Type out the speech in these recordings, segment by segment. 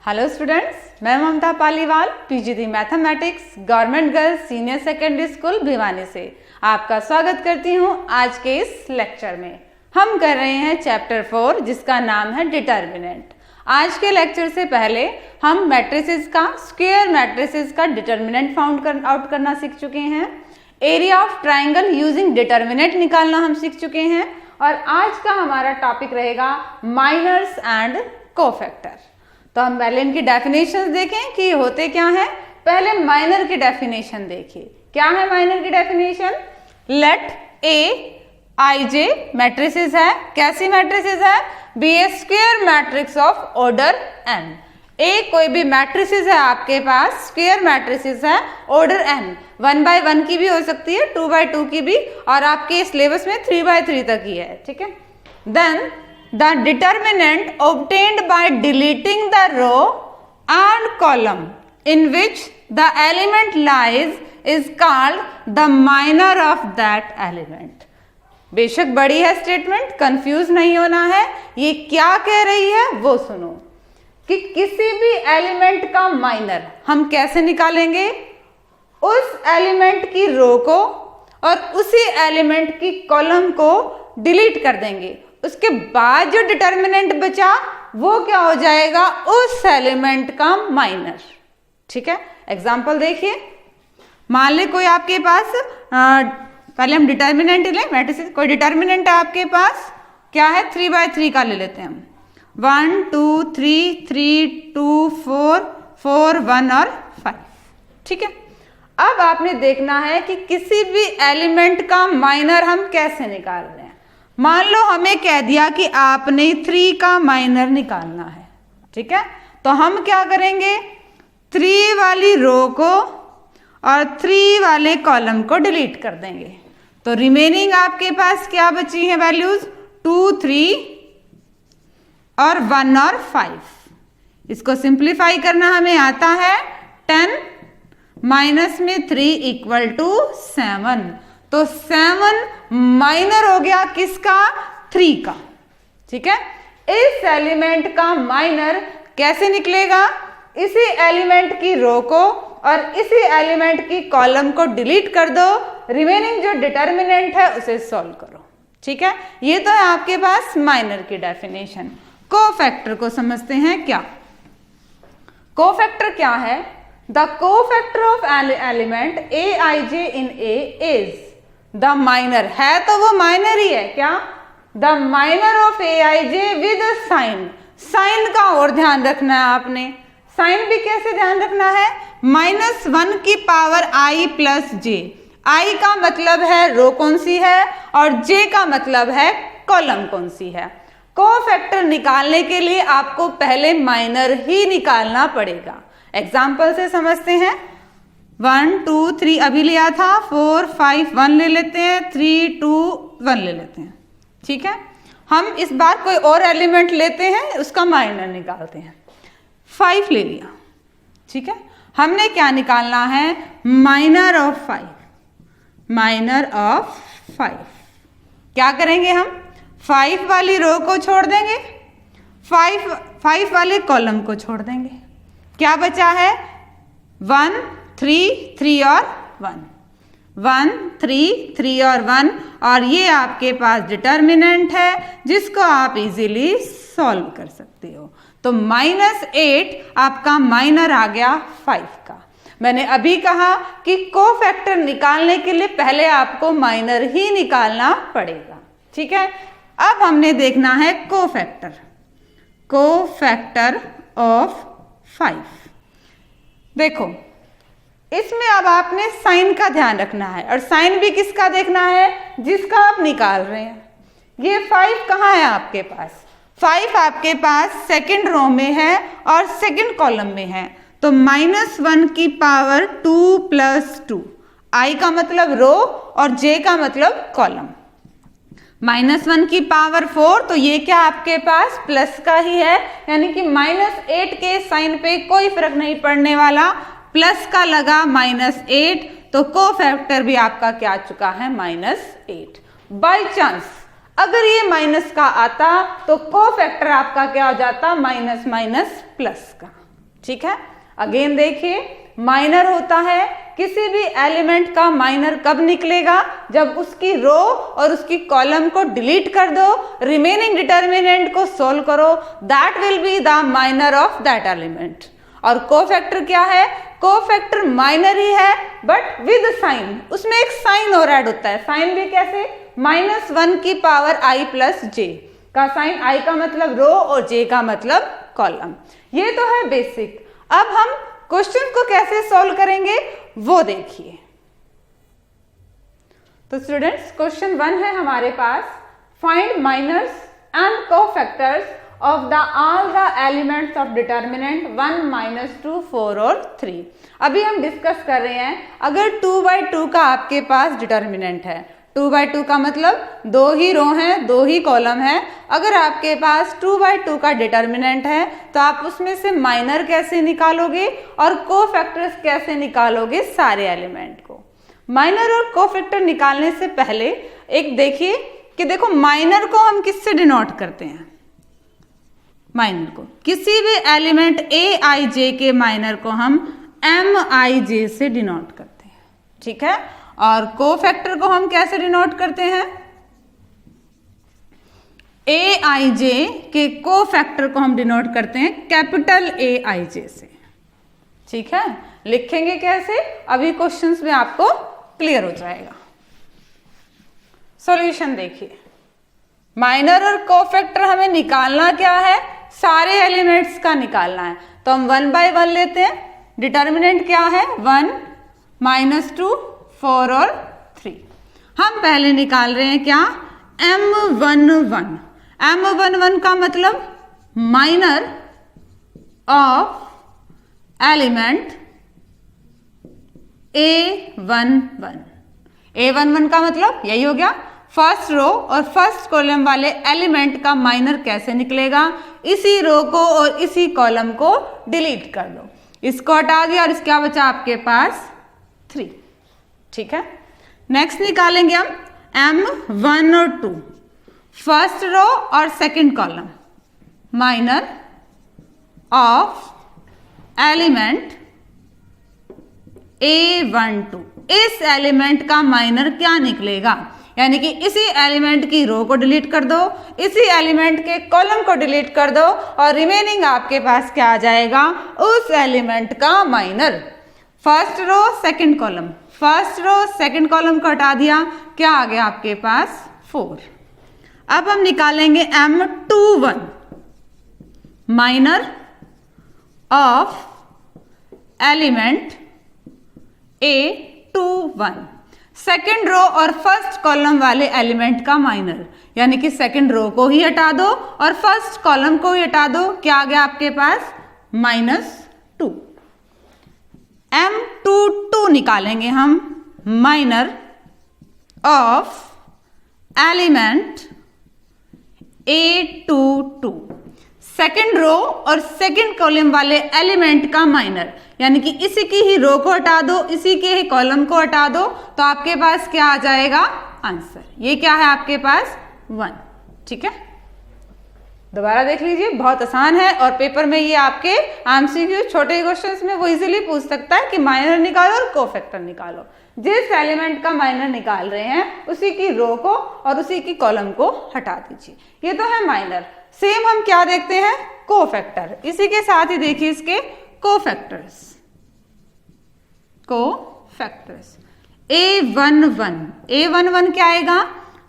Hello students, मैं Mamta Paliwal PGT mathematics government girls senior secondary school Bhiwani से आपका स्वागत करती हूं। आज के इस लेक्चर में हम कर रहे हैं चैप्टर 4 जिसका नाम है डिटर्मिनेंट। आज के लेक्चर से पहले हम मैट्रिसेस का स्क्वायर मैट्रिसेस का डिटर्मिनेंट फाउंड आउट करना सीख चुके हैं। Area of triangle using determinant निकालना हम सीख चुके हैं और आज का हमारा टॉपिक रहेगा माइनर्स एंड कोफैक्टर। तो हम पहले इनकी डेफिनेशंस देखें कि होते क्या हैं। पहले माइनर की डेफिनेशन देखिए। क्या है माइनर की definition? Let A I J matrices है। कैसी मैट्रिसेस है? Be A square matrix of order n। ए कोई भी मैट्रिसेस है आपके पास, स्क्वायर मैट्रिसेस है ऑर्डर n, 1 by 1 की भी हो सकती है, 2 by 2 की भी, और आपके सिलेबस में 3 by 3 तक ही है। ठीक है। Then the determinant obtained by deleting the row and column in which the element lies is called the minor of that element। बेशक बड़ी है स्टेटमेंट, कंफ्यूज नहीं होना है। ये क्या कह रही है वो सुनो कि किसी भी एलिमेंट का माइनर हम कैसे निकालेंगे? उस एलिमेंट की रो को और उसी एलिमेंट की कॉलम को डिलीट कर देंगे। उसके बाद जो डिटर्मिनेंट बचा वो क्या हो जाएगा? उस एलिमेंट का माइनर। ठीक है। एग्जांपल देखिए। मान ले कोई आपके पास पहले हम डिटर्मिनेंट लें, मैट्रिसेस कोई डिटर्मिनेंट है आपके पास, क्या है? 3 by 3 का ले लेते हैं हम। 1 2 3 3 2 4 4 1 और 5। ठीक है। अब आपने देखना है कि किसी भी एलिमेंट का माइनर हम कैसे निकाल रहे हैं। मान लो हमें कह दिया कि आपने 3 का माइनर निकालना है। ठीक है। तो हम क्या करेंगे? 3 वाली रो को और 3 वाले कॉलम को डिलीट कर देंगे। तो रिमेनिंग आपके पास क्या बची है वैल्यूज? 2 3 और 1 और 5। इसको सिंप्लीफाई करना हमें आता है। 10 माइनस में 3 इक्वल टू 7। तो 7 माइनर हो गया किसका? 3 का। ठीक है। इस एलिमेंट का माइनर कैसे निकलेगा? इसी एलिमेंट की रो को और इसी एलिमेंट की कॉलम को डिलीट कर दो, रिमेनिंग जो डिटर्मिनेंट है उसे सॉल्व करो। ठीक है। ये तो है आपके पास माइनर की डेफिनेशन। कोफैक्टर को समझते हैं। क्या कोफैक्टर क्या है? The cofactor of element A I J in A is the minor. है तो वो माइनर ही है। क्या? The minor of A I J with sign. Sign का और ध्यान रखना है आपने। साइन भी कैसे ध्यान रखना है? -1 की power i plus J. i का मतलब है रो कौन सी है और j का मतलब है कॉलम कौन सी है। कोफैक्टर निकालने के लिए आपको पहले माइनर ही निकालना पड़ेगा। एग्जाम्पल से समझते हैं। 1 2 3 अभी लिया था, 4 5 1 ले लेते हैं, 3 2 1 ले लेते हैं। ठीक है। हम इस बार कोई और एलिमेंट लेते हैं, उसका माइनर निकालते हैं। 5 ले लिया। ठीक है। हमने क्या निकालना है? Minor of 5। माइनर ऑफ 5 क्या करेंगे हम? 5 वाली रो को छोड़ देंगे, 5 वाले कॉलम को छोड़ देंगे। क्या बचा है? 1 3 3 और 1, 1 3 3 और 1, और ये आपके पास डिटर्मिनेंट है जिसको आप इजीली सॉल्व कर सकते हो। तो -8 आपका माइनर आ गया 5 का। मैंने अभी कहा कि कोफैक्टर निकालने के लिए पहले आपको माइनर ही निकालना पड़ेगा। ठीक है। अब हमने देखना है कोफैक्टर। Cofactor of 5। देखो इसमें अब आपने साइन का ध्यान रखना है, और साइन भी किसका देखना है? जिसका आप निकाल रहे हैं। ये 5 कहाँ है आपके पास? 5 आपके पास सेकंड रो में है और सेकंड कॉलम में है। तो -1 की पावर 2 प्लस 2। i का मतलब रो और j का मतलब कॉलम। -1 की पावर 4, तो ये क्या आपके पास प्लस का ही है, यानी कि -8 के साइन पे कोई फर्क नहीं पड़ने वाला। प्लस का लगा -8, तो कोफैक्टर भी आपका क्या आ चुका है? -8। बाय चांस अगर ये माइनस का आता तो कोफैक्टर आपका क्या हो जाता? माइनस माइनस प्लस का। ठीक है। अगेन देखिए, माइनर होता है, किसी भी एलिमेंट का माइनर कब निकलेगा, जब उसकी रो और उसकी कॉलम को डिलीट कर दो, रिमेनिंग डिटर्मिनेंट को सोल्व करो, that will be the minor of that element. और कोफैक्टर क्या है, कोफैक्टर माइनर ही है बट विद साइन, उसमें एक साइन और ऐड होता है। साइन भी कैसे, -1 की पावर i प्लस j का साइन, i का मतलब रो और j का मतलब कॉलम। ये तो है बेसिक। अब हम क्वेश्चन को कैसे सॉल्व करेंगे वो देखिए। तो स्टूडेंट्स, क्वेश्चन 1 है हमारे पास, find minors and cofactors of the all the elements of determinant 1, -2, 4 और 3। अभी हम डिस्कस कर रहे हैं, अगर 2/2 का आपके पास डिटर्मिनेंट है, 2/2 का मतलब 2 ही रो हैं, 2 ही कॉलम है। अगर आपके पास 2/2 का डिटर्मिनेंट है तो आप उसमें से माइनर कैसे निकालोगे और कोफैक्टर्स कैसे निकालोगे सारे एलिमेंट को। माइनर और कोफैक्टर निकालने से पहले एक देखिए कि देखो, माइनर को हम किससे डिनोट करते हैं, माइनर को किसी भी एलिमेंट aij के माइनर को हम mij से डिनोट करते हैं, ठीक है। और कोफैक्टर को हम कैसे डिनोट करते हैं, aij के कोफैक्टर को हम डिनोट करते हैं कैपिटल aij से, ठीक है। लिखेंगे कैसे, अभी क्वेश्चंस में आपको क्लियर हो जाएगा। सॉल्यूशन देखिए, माइनर और कोफैक्टर हमें निकालना क्या है, सारे एलिमेंट्स का निकालना है। तो हम 1 by 1 लेते हैं। डिटर्मिनेंट क्या है, 1, -2, 4 और 3। हम पहले निकाल रहे हैं क्या, M11। M11 का मतलब minor of element A11। A11 का मतलब यही हो गया, फर्स्ट रो और फर्स्ट कॉलम वाले एलिमेंट का माइनर कैसे निकलेगा, इसी रो को और इसी कॉलम को डिलीट कर दो, इसको हटा दिया और इसका बचा आपके पास 3, ठीक है। नेक्स्ट निकालेंगे हम M1 और 2, फर्स्ट रो और second column, minor of element A12। इस एलिमेंट का माइनर क्या निकलेगा, यानी कि इसी एलिमेंट की रो को डिलीट कर दो, इसी एलिमेंट के कॉलम को डिलीट कर दो और रिमेनिंग आपके पास क्या आ जाएगा, उस एलिमेंट का minor. First row second column, first row second column को हटा दिया, क्या आ गया आपके पास 4। अब हम निकालेंगे M21, minor of element A21। Second row और फर्स्ट कॉलम वाले एलिमेंट का माइनर, यानी कि सेकेंड रो को ही हटा दो और फर्स्ट कॉलम को ही हटा दो, क्या आ गया आपके पास -2। M22 निकालेंगे हम, minor of element A22। Second row और सेकेंड कॉलम वाले एलिमेंट का माइनर, यानी कि इसी की ही रो को हटा दो, इसी के ही कॉलम को हटा दो, तो आपके पास क्या आ जाएगा आंसर। ये क्या है आपके पास 1, ठीक है। दोबारा देख लीजिए, बहुत आसान है और पेपर में ये आपके एमसीक्यू छोटे क्वेश्चंस में वो इजीली पूछ सकता है कि माइनर निकालो और कोफैक्टर निकालो। जिस एलिमेंट का माइनर निकाल रहे हैं उसी की रो को और उसी की कॉलम को हटा दीजिए। ये तो है माइनर। सेम हम क्या देखते हैं, कोफैक्टर। इसी के साथ ही देखिए इसके कोफैक्टर्स, कोफैक्टर्स A11। A11 क्या आएगा,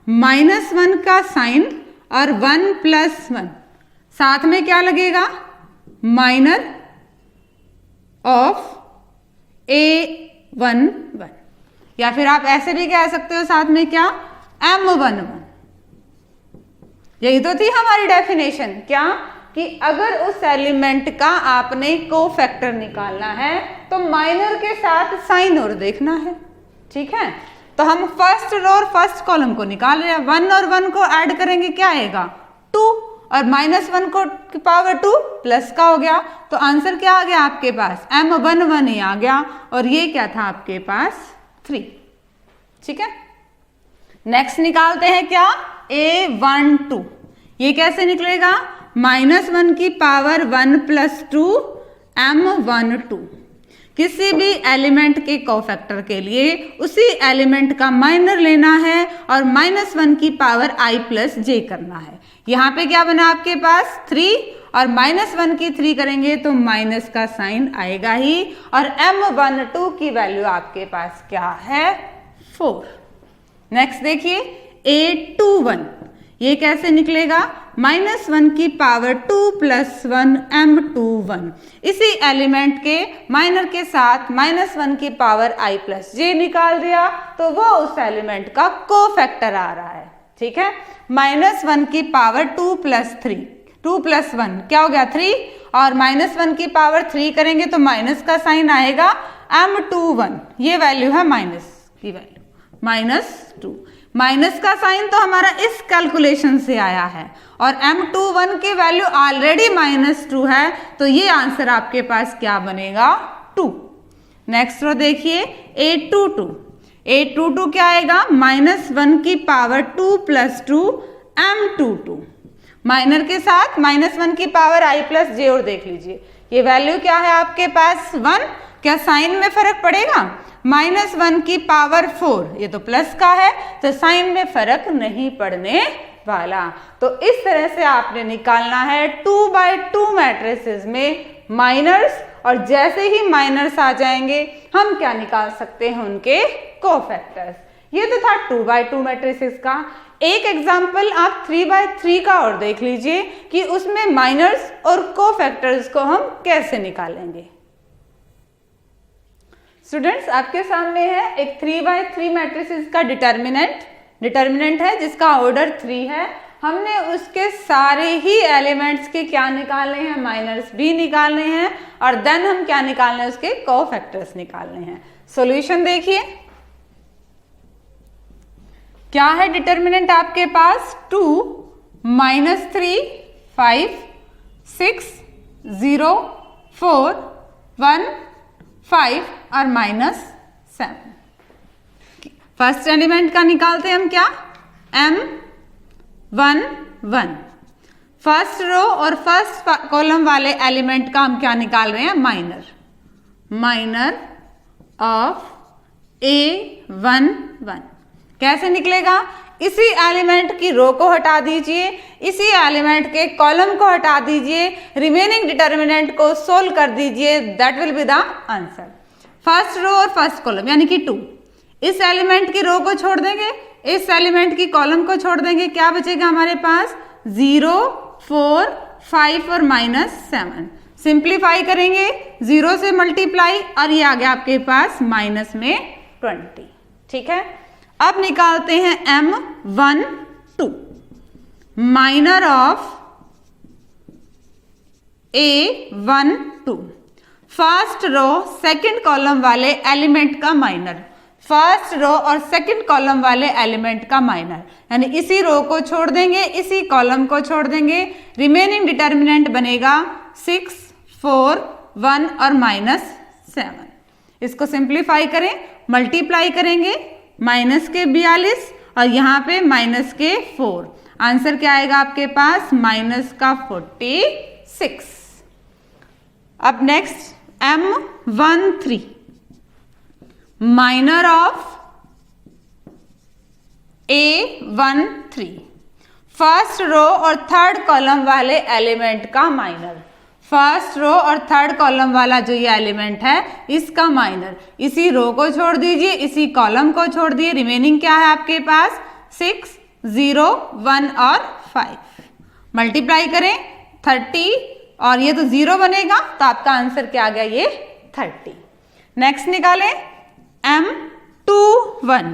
-1 का साइन और 1 + 1, साथ में क्या लगेगा, माइनर ऑफ A11, या फिर आप ऐसे भी कह सकते हो साथ में क्या, M11। यही तो थी हमारी डेफिनेशन, क्या कि अगर उस एलिमेंट का आपने कोफैक्टर निकालना है तो माइनर के साथ साइन और देखना है, ठीक है। तो हम फर्स्ट रो और फर्स्ट कॉलम को निकाल रहे हैं, 1 और 1 को ऐड करेंगे क्या आएगा 2 और -1 को की पावर 2 प्लस का हो गया, तो आंसर क्या आ गया आपके पास, M11 ही आ गया और ये क्या था आपके पास 3, ठीक है। नेक्स्ट निकालते हैं क्या, A12। ये कैसे निकलेगा, -1 की पावर 1 + 2 M12 किसी भी एलिमेंट के कोफैक्टर के लिए उसी एलिमेंट का माइनर लेना है और -1 की पावर i प्लस j करना है। यहाँ पे क्या बना आपके पास 3 और -1 की 3 करेंगे तो माइनस का साइन आएगा ही और M12 की वैल्यू आपके पास क्या है 4। नेक्स्ट देखिए A21 ये कैसे निकलेगा -1 की पावर 2 + 1 M21 इसी एलिमेंट के माइनर के साथ -1 की पावर i प्लस j निकाल दिया तो वो उस एलिमेंट का कोफैक्टर आ रहा है। ठीक है, -1 की पावर 2 + 3 2 + 1 क्या हो गया 3 और -1 की पावर 3 करेंगे तो माइनस का साइन आएगा M21 ये वैल्यू है माइनस की वैल्यू -2 माइनस का साइन तो हमारा इस कैलकुलेशन से आया है और M21 की वैल्यू ऑलरेडी -2 है तो ये आंसर आपके पास क्या बनेगा 2। नेक्स्ट रो देखिए A22 क्या आएगा -1 की पावर 2 + 2 M22 माइनर के साथ -1 की पावर i प्लस j और देख लीजिए ये वैल्यू क्या है आपके पास 1 क्या साइन में फर्क पड़ेगा -1 की पावर 4 ये तो प्लस का है तो साइन में फर्क नहीं पड़ने वाला। तो इस तरह से आपने निकालना है 2x2 मैट्रिसेस में माइनर्स और जैसे ही माइनर्स आ जाएंगे हम क्या निकाल सकते हैं उनके कोफैक्टर्स। ये तो था 2x2 मैट्रिसेस का। एक एग्जाम्पल आप 3x3 का और देख लीजिए कि उसमें माइनर्स और कोफैक्टर्स को हम कैसे निकालेंगे। स्टूडेंट्स आपके सामने है एक 3x3 मैट्रिसेस का डिटर्मिनेंट है जिसका ऑर्डर 3 है। हमने उसके सारे ही एलिमेंट्स के क्या निकालने हैं माइनर्स भी निकालने हैं और देन हम क्या निकालने हैं उसके कोफैक्टर्स निकालने हैं। सॉल्यूशन देखिए क्या है डिटर्मिनेंट आपके पास 2 -3 5 6 0 4 1 5 और -7। फर्स्ट एलिमेंट का निकालते हैं हम क्या M11 फर्स्ट रो और फर्स्ट कॉलम वाले एलिमेंट का हम क्या निकाल रहे हैं माइनर ऑफ A11 कैसे निकलेगा इसी एलिमेंट की रो को हटा दीजिए इसी एलिमेंट के कॉलम को हटा दीजिए रिमेनिंग डिटर्मिनेंट को सोल्व कर दीजिए that will be the answer. First row और फर्स्ट कॉलम यानी कि 2 इस एलिमेंट की रो को छोड़ देंगे इस एलिमेंट की कॉलम को छोड़ देंगे क्या बचेगा हमारे पास 0 4 5 और -7 सिंप्लीफाई करेंगे 0 से मल्टीप्लाई और ये आ गया आपके पास माइनस में 20। ठीक है, अब निकालते हैं M12 minor of A12 first row second column वाले एलिमेंट का माइनर फर्स्ट रो और सेकंड कॉलम वाले एलिमेंट का माइनर यानी इसी रो को छोड़ देंगे इसी कॉलम को छोड़ देंगे रिमेनिंग डिटर्मिनेंट बनेगा 6 4 1 और -7। इसको सिंप्लीफाई करें मल्टीप्लाई करेंगे माइनस के 42 और यहाँ पे माइनस के 4 आंसर क्या आएगा आपके पास माइनस का 46। अब next M13 minor of A13 first row और थर्ड कॉलम वाले एलिमेंट का माइनर फर्स्ट रो और थर्ड कॉलम वाला जो ये एलिमेंट है इसका माइनर इसी रो को छोड़ दीजिए इसी कॉलम को छोड़ दिए रिमेनिंग क्या है आपके पास 6 0 1 और 5 मल्टीप्लाई करें 30 और ये तो 0 बनेगा तो आपका आंसर क्या आ गया ये 30। नेक्स्ट निकालें M21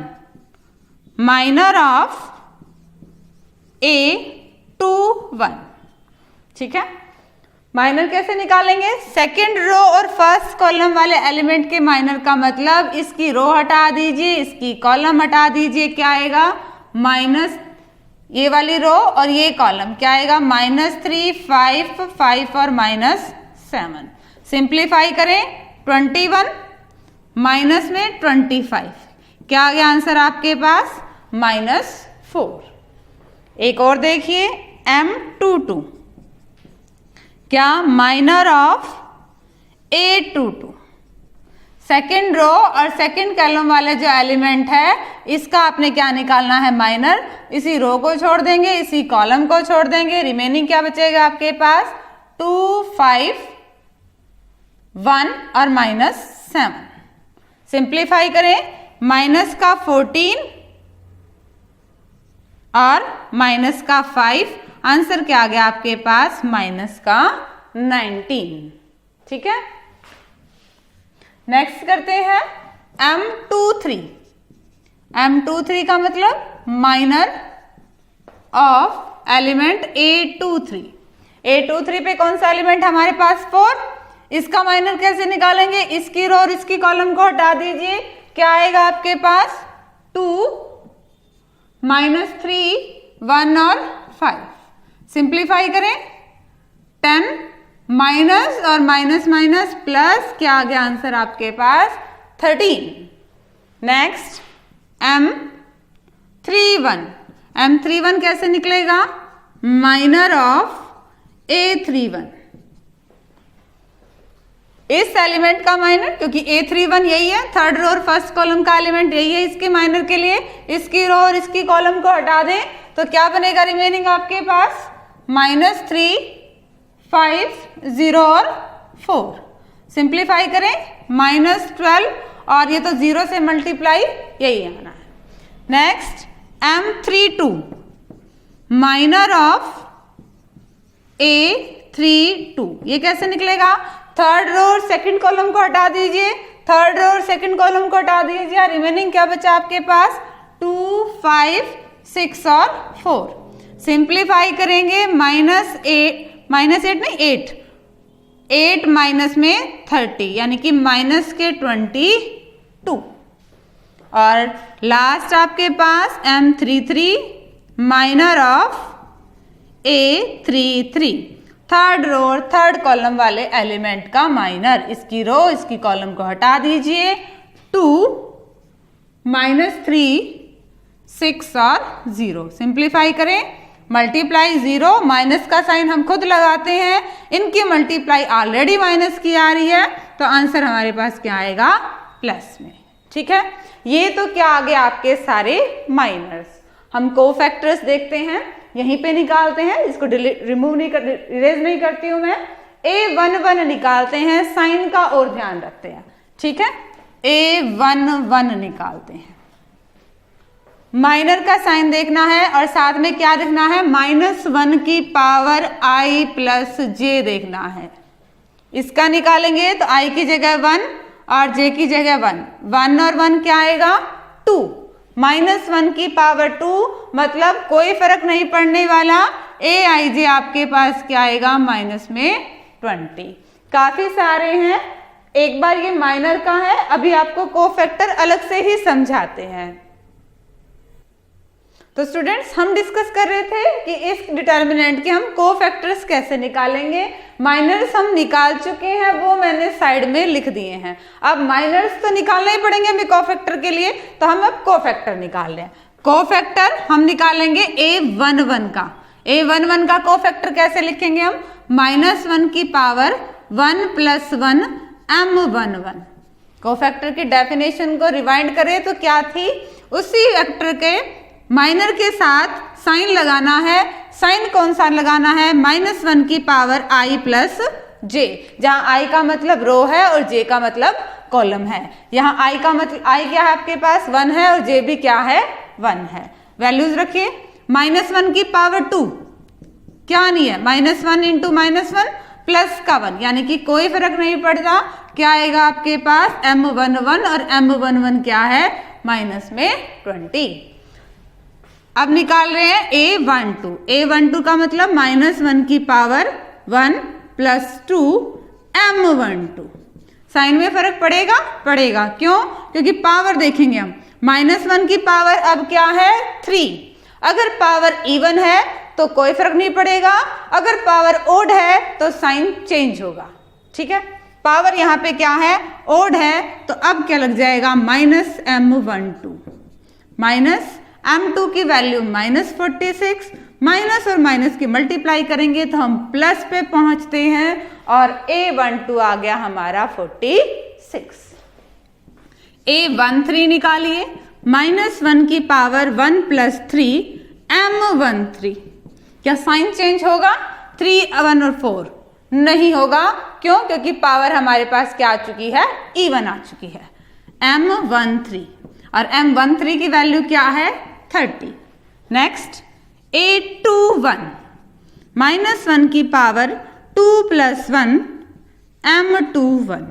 माइनर ऑफ A21। ठीक है, माइनर कैसे निकालेंगे सेकेंड रो और फर्स्ट कॉलम वाले एलिमेंट के माइनर का मतलब इसकी रो हटा दीजिए इसकी कॉलम हटा दीजिए क्या आएगा माइनस ये वाली रो और ये कॉलम क्या आएगा -3 5 5 और -7 सिंप्लीफाई करें 21 माइनस में 25 क्या आ गया आंसर आपके पास -4। एक और देखिए M22 क्या minor of A22। Second row और सेकेंड कॉलम वाले जो एलिमेंट है इसका आपने क्या निकालना है, माइनर। इसी रो को छोड़ देंगे, इसी कॉलम को छोड़ देंगे, रिमेनिंग क्या बचेगा आपके पास 2, 5, 1 और -7। सिंप्लीफाई करें, माइनस का 14 और माइनस का 5, आंसर क्या आ गया आपके पास माइनस का 19। ठीक है, नेक्स्ट करते हैं M23। M23 का मतलब minor of element A23। A23 पे कौन सा एलिमेंट हमारे पास 4, इसका माइनर कैसे निकालेंगे, इसकी रो और इसकी कॉलम को हटा दीजिए, क्या आएगा आपके पास 2, -3, 1 और 5। सिंप्लीफाई करें, 10 माइनस और माइनस माइनस प्लस, क्या आ गया आंसर आपके पास 13। Next M31। M31 कैसे निकलेगा, माइनर ऑफ A31। इस एलिमेंट का माइनर, क्योंकि A31 यही है, थर्ड रो और फर्स्ट कॉलम का एलिमेंट यही है, इसके माइनर के लिए इसकी रो और इसकी कॉलम को हटा दें तो क्या बनेगा रिमेनिंग आपके पास -3, 5, 0 और 4। सिंप्लीफाई करें, -12 और ये तो 0 से मल्टीप्लाई यही आना है। Next M32, minor of A32, ये कैसे निकलेगा, थर्ड रो और सेकंड कॉलम को हटा दीजिए, थर्ड रो और सेकंड कॉलम को हटा दीजिए, रिमेनिंग क्या बचा आपके पास 2, 5, 6 और 4। सिंप्लीफाई करेंगे, -8 नहीं 8 माइनस में 30 यानी कि माइनस के 22। और लास्ट आपके पास M33, minor of A33, third row और थर्ड कॉलम वाले एलिमेंट का माइनर, इसकी रो इसकी कॉलम को हटा दीजिए, 2, -3, 6 और 0। सिंप्लीफाई करें, मल्टीप्लाई 0, माइनस का साइन हम खुद लगाते हैं, इनकी मल्टीप्लाई ऑलरेडी माइनस की आ रही है तो आंसर हमारे पास क्या आएगा प्लस में। ठीक है, ये तो क्या आ गया आपके सारे माइनर्स। हम कोफैक्टर्स देखते हैं, यहीं पे निकालते हैं, इसको रिमूव नहीं कर, इरेज नहीं करती हूं मैं। A11 निकालते हैं, साइन का और ध्यान रखते हैं। ठीक है, A11 निकालते हैं, माइनर का साइन देखना है और साथ में क्या देखना है, -1 की पावर i प्लस j देखना है। इसका निकालेंगे तो i की जगह 1 और j की जगह 1, 1 और 1 क्या आएगा 2, -1 की पावर 2 मतलब कोई फर्क नहीं पड़ने वाला, aij आपके पास क्या आएगा माइनस में 20। काफी सारे हैं, एक बार ये माइनर का है, अभी आपको कोफैक्टर अलग से ही समझाते हैं। तो स्टूडेंट्स हम डिस्कस कर रहे थे कि इस डिटर्मिनेंट के हम कोफैक्टर्स कैसे निकालेंगे। माइनर्स हम निकाल चुके हैं, वो मैंने साइड में लिख दिए हैं। अब माइनर्स तो निकालना ही पड़ेंगे हमें कोफैक्टर के लिए, तो हम अब कोफैक्टर निकाल रहे हैं। कोफैक्टर हम निकालेंगे A11 का। A11 का कोफैक्टर कैसे लिखेंगे हम, -1 की पावर 1 + 1 M11। कोफैक्टर की डेफिनेशन को रिवाइंड करें तो क्या थी, उसी वेक्टर के माइनर के साथ साइन लगाना है। साइन कौन सा लगाना है, -1 की पावर i प्लस j, जहां i का मतलब रो है और j का मतलब कॉलम है। यहाँ i का मतलब i क्या है आपके पास 1 है और j भी क्या है 1 है। वैल्यूज रखिए, -1 की पावर 2 क्या नहीं है, -1 × -1 प्लस का 1 यानी कि कोई फर्क नहीं पड़ता, क्या आएगा आपके पास M11 और M11 क्या है माइनस में 20। अब निकाल रहे हैं A12। A12 का मतलब -1 की पावर 1 + 2 M12। साइन में फर्क पड़ेगा, पड़ेगा, क्यों, क्योंकि पावर देखेंगे हम, -1 की पावर अब क्या है 3। अगर पावर इवन है तो कोई फर्क नहीं पड़ेगा, अगर पावर ओड है तो साइन चेंज होगा। ठीक है, पावर यहाँ पे क्या है ओड है, तो अब क्या लग जाएगा -M12, -M2 की वैल्यू -46, माइनस और माइनस की मल्टीप्लाई करेंगे तो हम प्लस पे पहुंचते हैं और A12 आ गया हमारा 46। A13 निकालिए, -1 की पावर 1 + 3 M13। क्या साइन चेंज होगा? 3, 1 और 4 नहीं होगा। क्यों? क्योंकि पावर हमारे पास क्या आ चुकी है? इवन आ चुकी है। M13 और M13 की वैल्यू क्या है? 30। नेक्स्ट A21 -1 की पावर 2 + 1 M21।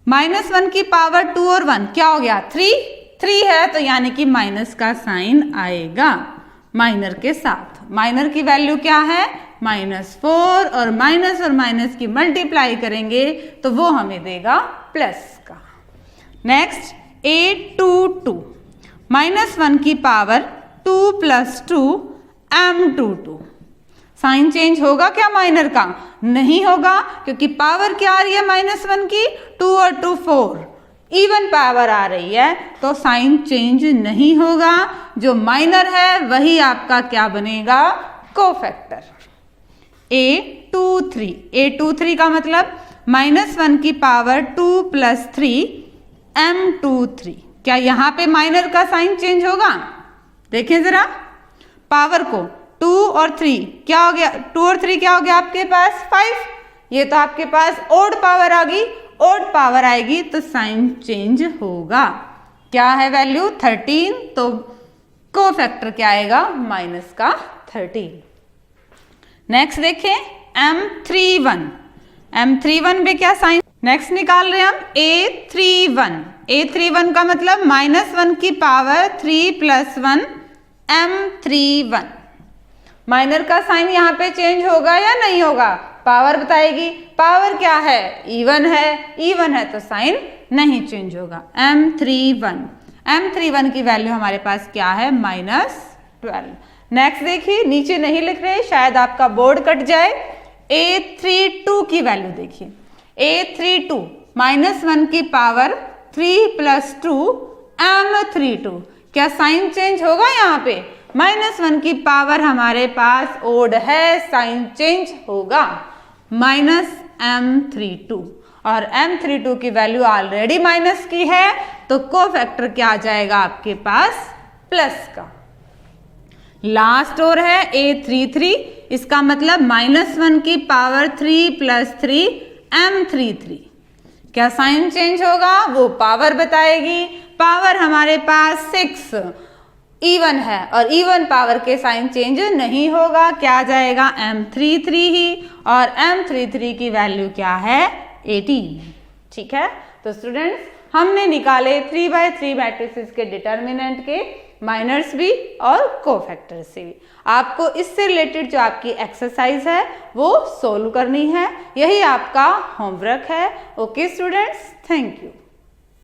-1 की पावर 2 और 1 क्या हो गया? 3 है, तो यानी कि माइनस का साइन आएगा माइनर के साथ। माइनर की वैल्यू क्या है? -4 और माइनस की मल्टीप्लाई करेंगे तो वो हमें देगा प्लस का। नेक्स्ट A22 -1 की पावर 2 + 2 M22। साइन चेंज होगा क्या माइनर का? नहीं होगा, क्योंकि पावर क्या आ रही है -1 की? 2 और 2 4, इवन पावर आ रही है, तो साइन चेंज नहीं होगा। जो माइनर है वही आपका क्या बनेगा? कोफैक्टर। A23 का मतलब -1 की पावर 2 + 3 M23। क्या यहाँ पे माइनर का साइन चेंज होगा? देखें जरा, पावर को 2 और 3 क्या हो गया? 2 और 3 क्या हो गया आपके पास? 5। ये तो आपके पास ओड पावर आ गई। ओड पावर आएगी तो साइन चेंज होगा। क्या है वैल्यू? 13, तो कोफैक्टर क्या आएगा? माइनस का 13। नेक्स्ट देखें M31 पे क्या साइन? नेक्स्ट निकाल रहे हैं हम A31 का मतलब -1 की पावर 3 + 1 M31। माइनर का साइन यहाँ पे चेंज होगा या नहीं होगा? पावर बताएगी। पावर क्या है? इवन है तो साइन नहीं चेंज होगा। M31 की वैल्यू हमारे पास क्या है? -12। नेक्स्ट देखिए, नीचे नहीं लिख रहे, शायद आपका बोर्ड कट जाए। A32 की वैल्यू देखिए। A32 -1 की पावर 3 + 2 M32। क्या साइन चेंज होगा यहाँ पे? -1 की पावर हमारे पास ओड है, साइन चेंज होगा -M32। और M32 की वैल्यू ऑलरेडी माइनस की है, तो कोफैक्टर क्या आ जाएगा आपके पास? प्लस का। लास्ट और है A33, इसका मतलब -1 की पावर 3 + 3 M33। क्या साइन चेंज होगा? वो पावर बताएगी। पावर हमारे पास 6 इवन है, और इवन पावर के साइन चेंज नहीं होगा। क्या आ जाएगा? M33 ही, और M33 की वैल्यू क्या है? 18। ठीक है, तो स्टूडेंट्स हमने निकाले 3/3 मैट्रिसेस के डिटर्मिनेंट के माइनर्स भी और कोफैक्टर्स भी। आपको इससे रिलेटेड जो आपकी एक्सरसाइज है वो सोल्व करनी है, यही आपका होमवर्क है। Okay students, thank you.